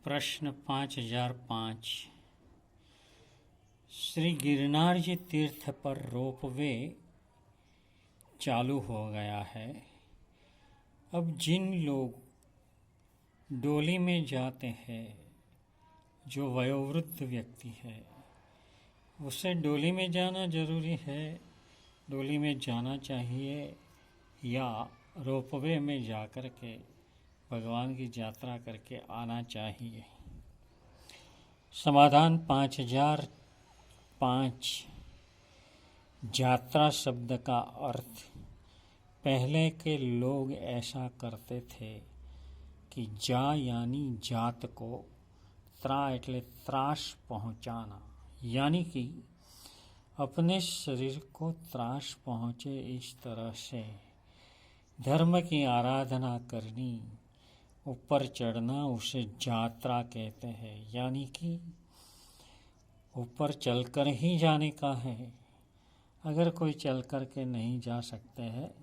प्रश्न 5005। श्री गिरनार जी तीर्थ पर रोपवे चालू हो गया है। अब जिन लोग डोली में जाते हैं, जो वयोवृद्ध व्यक्ति है, उसे डोली में जाना जरूरी है, डोली में जाना चाहिए, या रोपवे में जाकर के भगवान की यात्रा करके आना चाहिए। समाधान 5005। यात्रा शब्द का अर्थ, पहले के लोग ऐसा करते थे कि जा यानी जात को, त्रा एटले त्रास पहुंचाना, यानी कि अपने शरीर को त्रास पहुंचे इस तरह से धर्म की आराधना करनी, ऊपर चढ़ना, उसे यात्रा कहते हैं। यानी कि ऊपर चलकर ही जाने का है। अगर कोई चल कर के नहीं जा सकते हैं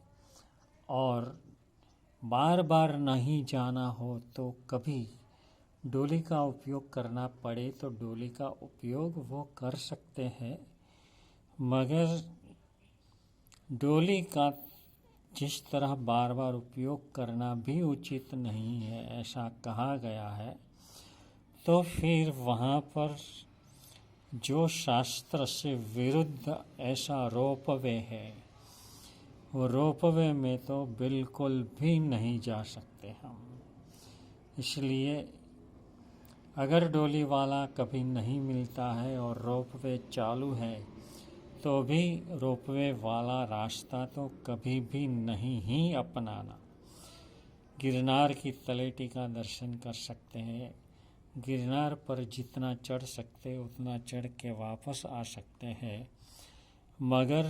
और बार बार नहीं जाना हो तो कभी डोली का उपयोग करना पड़े तो डोली का उपयोग वो कर सकते हैं, मगर डोली का जिस तरह बार बार उपयोग करना भी उचित नहीं है, ऐसा कहा गया है। तो फिर वहाँ पर जो शास्त्र से विरुद्ध ऐसा रोपवे है, वो रोपवे में तो बिल्कुल भी नहीं जा सकते हम। इसलिए अगर डोली वाला कभी नहीं मिलता है और रोपवे चालू है, तो भी रोपवे वाला रास्ता तो कभी भी नहीं ही अपनाना। गिरनार की तलेटी का दर्शन कर सकते हैं, गिरनार पर जितना चढ़ सकते उतना चढ़ के वापस आ सकते हैं, मगर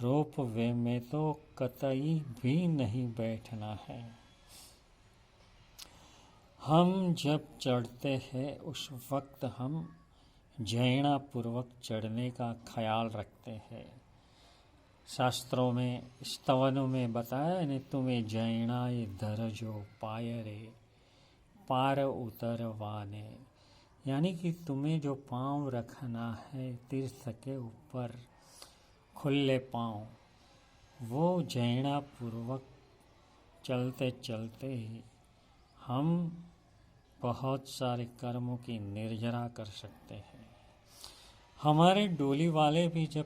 रोपवे में तो कतई भी नहीं बैठना है। हम जब चढ़ते हैं उस वक्त हम जैना पूर्वक चढ़ने का ख्याल रखते हैं। शास्त्रों में, स्तवनों में बताया ने, तुम्हें जैना ये धरजो पाय रे पार उतरवाने, यानी कि तुम्हें जो पांव रखना है तीर्थ के ऊपर, खुले पांव, वो जैना पूर्वक चलते चलते ही हम बहुत सारे कर्मों की निर्जरा कर सकते हैं। हमारे डोली वाले भी जब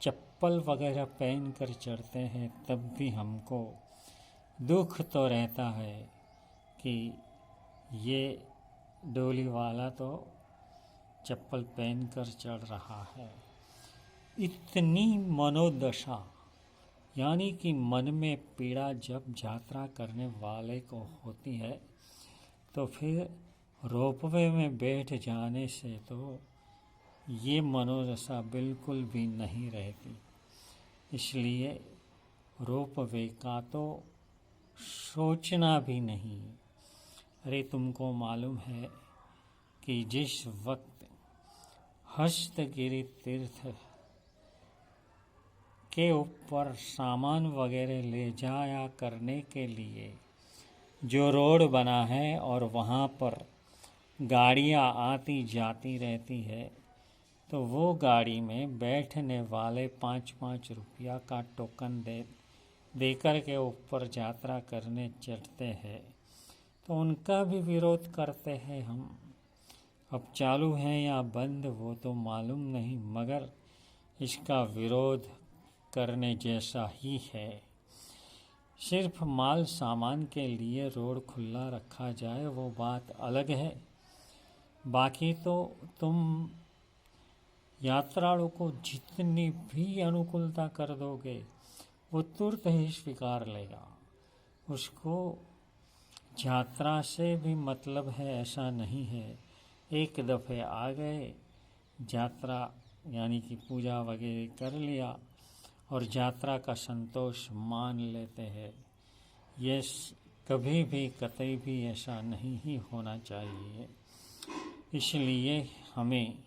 चप्पल वगैरह पहन कर चढ़ते हैं तब भी हमको दुख तो रहता है कि ये डोली वाला तो चप्पल पहन कर चढ़ रहा है। इतनी मनोदशा, यानी कि मन में पीड़ा जब यात्रा करने वाले को होती है, तो फिर रोपवे में बैठ जाने से तो ये मनोदशा बिल्कुल भी नहीं रहती। इसलिए रोपवे का तो सोचना भी नहीं। अरे तुमको मालूम है कि जिस वक्त हस्तगिरी तीर्थ के ऊपर सामान वगैरह ले जाया करने के लिए जो रोड बना है और वहाँ पर गाड़ियाँ आती जाती रहती है, तो वो गाड़ी में बैठने वाले 5-5 रुपया का टोकन दे कर के ऊपर यात्रा करने चढ़ते हैं, तो उनका भी विरोध करते हैं हम। अब चालू है या बंद वो तो मालूम नहीं, मगर इसका विरोध करने जैसा ही है। सिर्फ माल सामान के लिए रोड खुला रखा जाए वो बात अलग है। बाकी तो तुम यात्रालु को जितनी भी अनुकूलता कर दोगे, वो तुरंत ही स्वीकार लेगा। उसको यात्रा से भी मतलब है ऐसा नहीं है। एक दफ़े आ गए, यात्रा यानी कि पूजा वगैरह कर लिया और यात्रा का संतोष मान लेते हैं। ये कभी भी कतई भी ऐसा नहीं ही होना चाहिए। इसलिए हमें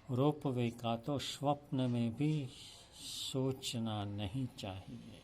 रोपवे का तो स्वप्न में भी सोचना नहीं चाहिए।